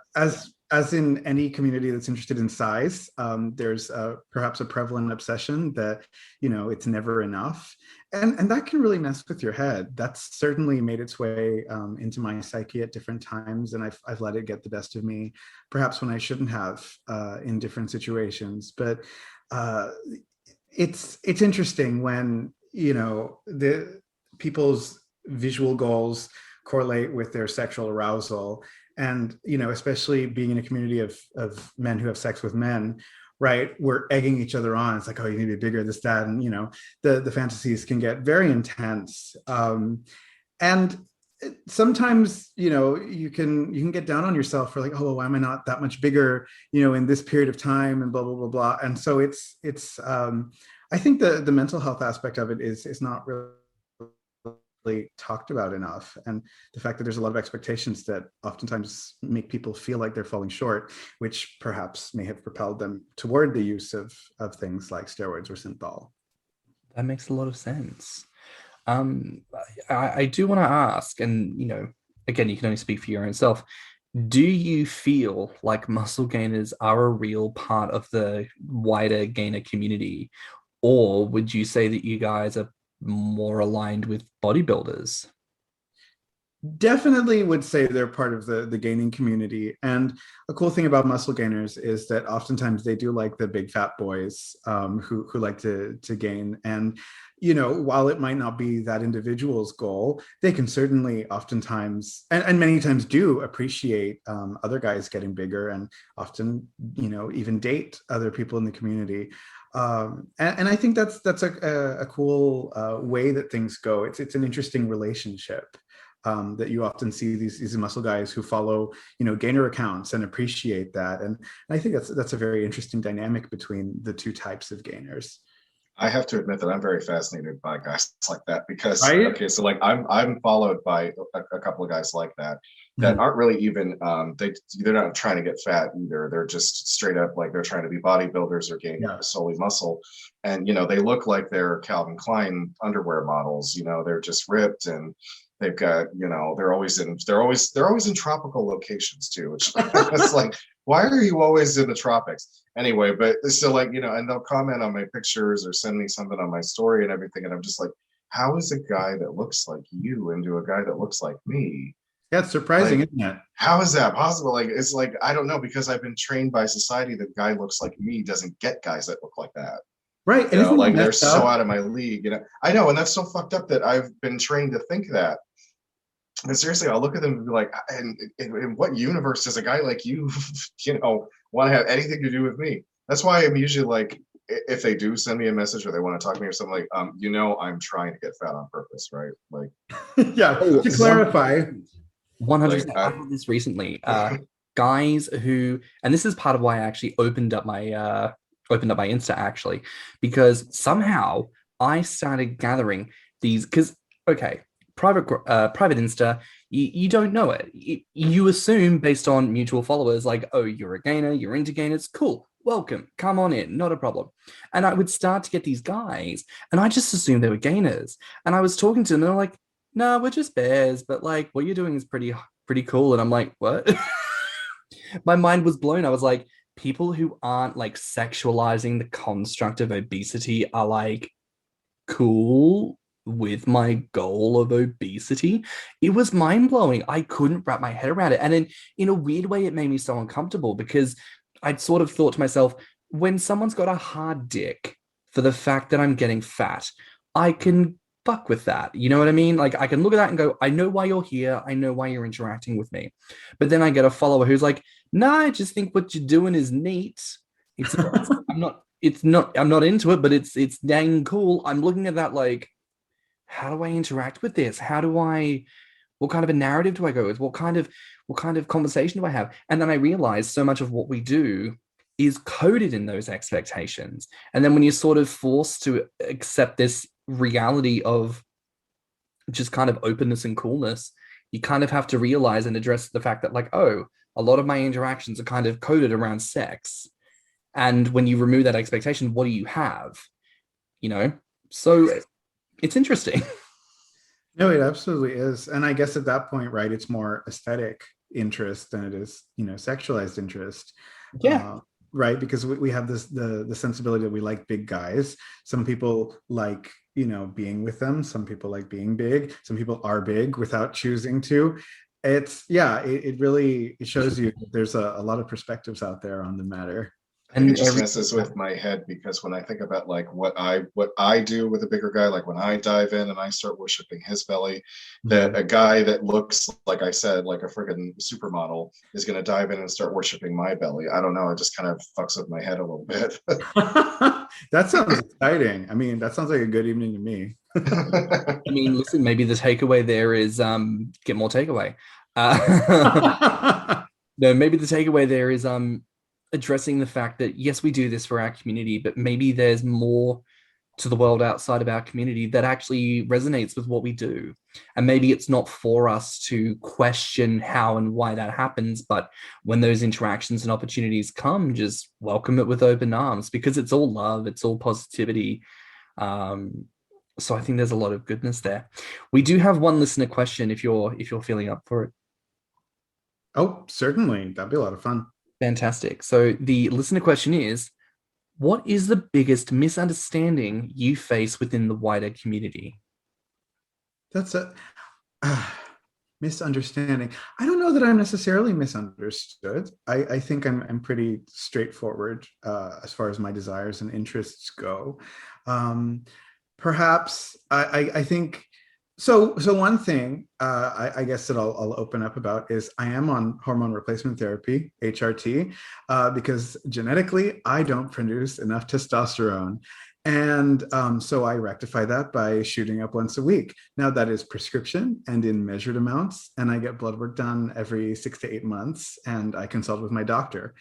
Speaker 4: As in any community that's interested in size, there's perhaps a prevalent obsession that, it's never enough. And that can really mess with your head. That's certainly made its way into my psyche at different times. And I've let it get the best of me, perhaps when I shouldn't have in different situations. But it's interesting when, the people's visual goals correlate with their sexual arousal. And, especially being in a community of men who have sex with men, right? We're egging each other on. It's like, oh, you need to be bigger, this, that. And, the fantasies can get very intense. And sometimes, you can get down on yourself for like, oh, why am I not that much bigger, in this period of time and blah, blah, blah, blah. And so it's I think the mental health aspect of it is not really talked about enough, and the fact that there's a lot of expectations that oftentimes make people feel like they're falling short, which perhaps may have propelled them toward the use of things like steroids or synthol.
Speaker 2: That makes a lot of sense. I do want to ask, and again, you can only speak for your own self. Do you feel like muscle gainers are a real part of the wider gainer community, or would you say that you guys are more aligned with bodybuilders?
Speaker 4: Definitely would say they're part of the gaining community. And a cool thing about muscle gainers is that oftentimes they do like the big fat boys who like to gain. And, while it might not be that individual's goal, they can certainly oftentimes, and many times do appreciate other guys getting bigger, and often, even date other people in the community. And I think that's a cool way that things go. It's an interesting relationship that you often see these muscle guys who follow, gainer accounts and appreciate that. And I think that's a very interesting dynamic between the two types of gainers.
Speaker 3: I have to admit that I'm very fascinated by guys like that because,
Speaker 4: right?
Speaker 3: Okay, so like I'm followed by a couple of guys like that. that aren't really even they're not trying to get fat either. They're just straight up like they're trying to be bodybuilders or gain solely muscle, and they look like they're Calvin Klein underwear models. They're just ripped, and they've got they're always in tropical locations too, which it's like, why are you always in the tropics anyway? But so and they'll comment on my pictures or send me something on my story and everything, and I'm just like, how is a guy that looks like you into a guy that looks like me?
Speaker 4: Yeah, it's surprising, isn't it?
Speaker 3: How is that possible? It's like, I don't know, because I've been trained by society that guy looks like me doesn't get guys that look like that.
Speaker 4: Right.
Speaker 3: And they're so out of my league. I know, and that's so fucked up that I've been trained to think that. And seriously, I'll look at them and be like, in what universe does a guy like you, want to have anything to do with me? That's why I'm usually like, if they do send me a message or they want to talk to me or something, like, I'm trying to get fat on purpose, right? Like,
Speaker 4: yeah. To clarify.
Speaker 2: 100%. I had this recently. Guys who, and this is part of why I actually opened up my Insta, actually, because somehow I started gathering these, because private Insta, you don't know it. You assume based on mutual followers, like, oh, you're a gainer, you're into gainers, cool, welcome, come on in, not a problem. And I would start to get these guys, and I just assumed they were gainers. And I was talking to them, and they're like, no, we're just bears, but like what you're doing is pretty cool. And I'm like, what? My mind was blown. I was like, people who aren't like sexualizing the construct of obesity are like cool with my goal of obesity. It was mind-blowing. I couldn't wrap my head around it. And in a weird way, it made me so uncomfortable, because I'd sort of thought to myself, when someone's got a hard dick for the fact that I'm getting fat, I can fuck with that. You know what I mean? Like, I can look at that and go, I know why you're here. I know why you're interacting with me. But then I get a follower who's like, nah, I just think what you're doing is neat. I'm not into it, but it's dang cool. I'm looking at that like, how do I interact with this? What kind of a narrative do I go with? What kind of conversation do I have? And then I realized so much of what we do is coded in those expectations. And then when you're sort of forced to accept this reality of just kind of openness and coolness, you kind of have to realize and address the fact that, like, oh, a lot of my interactions are kind of coded around sex. And when you remove that expectation, what do you have? So it's interesting.
Speaker 4: No, it absolutely is. And I guess at that point, right, it's more aesthetic interest than it is, sexualized interest.
Speaker 2: Yeah.
Speaker 4: Right, because we have the sensibility that we like big guys. Some people like being with them. Some people like being big. Some people are big without choosing to. It really shows you that there's a lot of perspectives out there on the matter.
Speaker 3: And it just messes with my head, because when I think about like what I do with a bigger guy, like when I dive in and I start worshiping his belly, that a guy that looks, like I said, like a friggin' supermodel is going to dive in and start worshiping my belly. I don't know. It just kind of fucks with my head a little bit.
Speaker 4: That sounds exciting. I mean, that sounds like a good evening to me.
Speaker 2: I mean, listen, maybe the takeaway there is get more takeaway. No, maybe the takeaway there is addressing the fact that, yes, we do this for our community, but maybe there's more to the world outside of our community that actually resonates with what we do. And maybe it's not for us to question how and why that happens, but when those interactions and opportunities come, just welcome it with open arms, because it's all love, it's all positivity. So I think there's a lot of goodness there. We do have one listener question if you're feeling up for it.
Speaker 4: Oh, certainly. That'd be a lot of fun.
Speaker 2: Fantastic. So the listener question is, what is the biggest misunderstanding you face within the wider community?
Speaker 4: That's a misunderstanding. I don't know that I'm necessarily misunderstood. I think I'm pretty straightforward as far as my desires and interests go. Perhaps I think so. One thing I guess that I'll open up about is I am on hormone replacement therapy, HRT, because genetically I don't produce enough testosterone. And so I rectify that by shooting up once a week. Now that is prescription and in measured amounts, and I get blood work done every 6 to 8 months, and I consult with my doctor.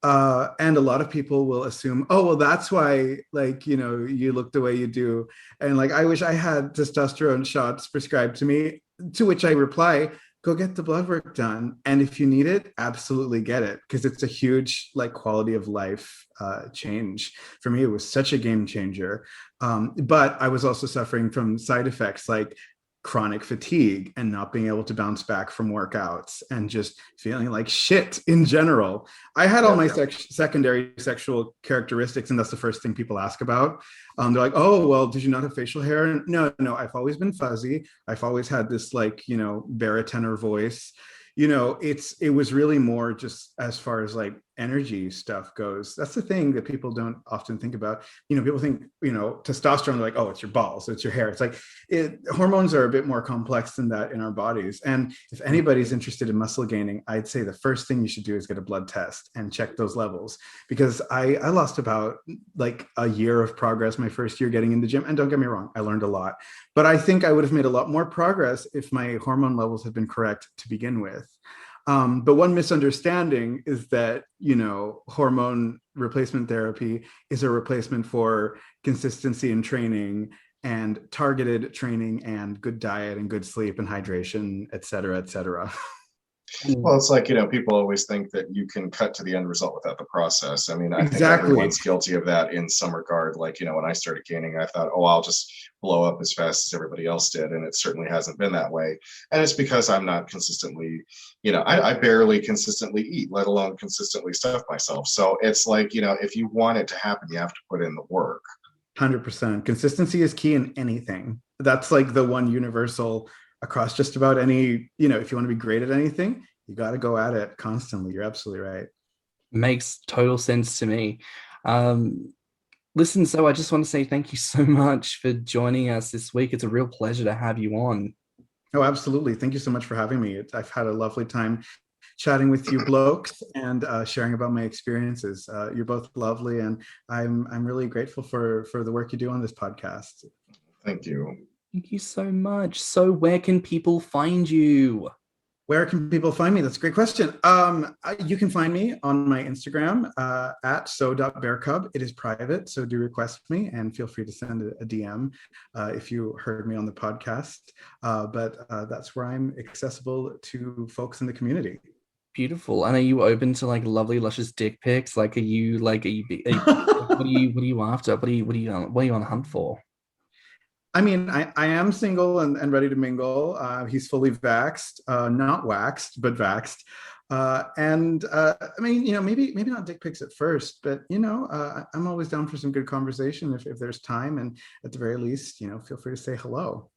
Speaker 4: And a lot of people will assume, oh, well, that's why, like, you look the way you do. And like, I wish I had testosterone shots prescribed to me, to which I reply, go get the blood work done. And if you need it, absolutely get it, because it's a huge like quality of life change. For me, it was such a game changer. But I was also suffering from side effects like chronic fatigue and not being able to bounce back from workouts and just feeling like shit in general. I had all my secondary sexual characteristics, and that's the first thing people ask about. They're like, oh, well, did you not have facial hair? No, I've always been fuzzy. I've always had this like, baritone voice. It was really more just as far as like energy stuff goes. That's the thing that people don't often think about. People think, testosterone, they're like, oh, it's your balls, it's your hair. It's like hormones are a bit more complex than that in our bodies. And if anybody's interested in muscle gaining, I'd say the first thing you should do is get a blood test and check those levels, because I lost about like a year of progress my first year getting in the gym. And don't get me wrong, I learned a lot, but I think I would have made a lot more progress if my hormone levels had been correct to begin with. But one misunderstanding is that, hormone replacement therapy is a replacement for consistency in training and targeted training and good diet and good sleep and hydration, et cetera, et cetera.
Speaker 3: Well, it's like, people always think that you can cut to the end result without the process. I mean, I think
Speaker 4: Exactly.
Speaker 3: everyone's guilty of that in some regard. Like, when I started gaining, I thought, oh, I'll just blow up as fast as everybody else did. And it certainly hasn't been that way. And it's because I'm not consistently, I barely consistently eat, let alone consistently stuff myself. So it's like, if you want it to happen, you have to put in the work.
Speaker 4: 100%. Consistency is key in anything. That's like the one universal across just about any, if you want to be great at anything, you got to go at it constantly. You're absolutely right.
Speaker 2: Makes total sense to me. Listen, so I just want to say thank you so much for joining us this week. It's a real pleasure to have you on.
Speaker 4: Oh, absolutely. Thank you so much for having me. I've had a lovely time chatting with you blokes and sharing about my experiences. You're both lovely, and I'm really grateful for the work you do on this podcast.
Speaker 3: Thank you.
Speaker 2: Thank you so much. So where can people find you?
Speaker 4: Where can people find me? That's a great question. You can find me on my Instagram at so.bearcub. It is private, so do request me and feel free to send a DM if you heard me on the podcast. But that's where I'm accessible to folks in the community.
Speaker 2: Beautiful. And are you open to like lovely, luscious dick pics? Like, what are you after? What are you on the hunt for?
Speaker 4: I mean, I am single and ready to mingle. He's fully vaxxed, not waxed, but vaxxed. I mean, maybe not dick pics at first, but, I'm always down for some good conversation if there's time. And at the very least, feel free to say hello.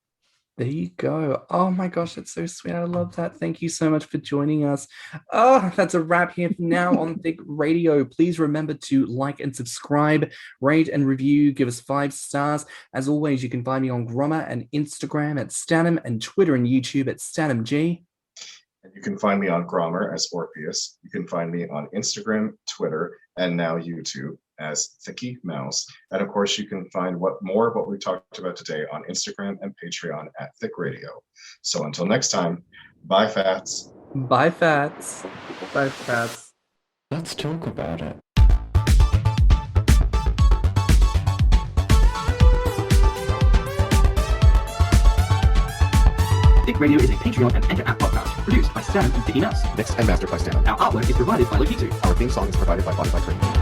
Speaker 2: There you go. Oh my gosh, that's so sweet. I love that. Thank you so much for joining us. Oh, that's a wrap here for now on Thicc Radio. Please remember to like and subscribe, rate and review, give us 5 stars. As always, you can find me on Grommr and Instagram at stannnum and Twitter and YouTube at stannnum.bsky.
Speaker 3: And you can find me on Grommr as Orpheus. You can find me on Instagram, Twitter, and now YouTube as Thiccy Mouse. And of course, you can find more of what we talked about today on Instagram and Patreon at Thicc Radio. So until next time, bye, Fats.
Speaker 2: Bye, Fats.
Speaker 4: Bye, Fats.
Speaker 1: Let's talk about it.
Speaker 2: Thicc Radio is a Patreon and Anchor app podcast produced by Stan and Thiccy Mouse.
Speaker 1: Mixed and mastered by stannnum.
Speaker 2: Our artwork is provided by Lokitu.
Speaker 1: Our theme song is provided by Spotify.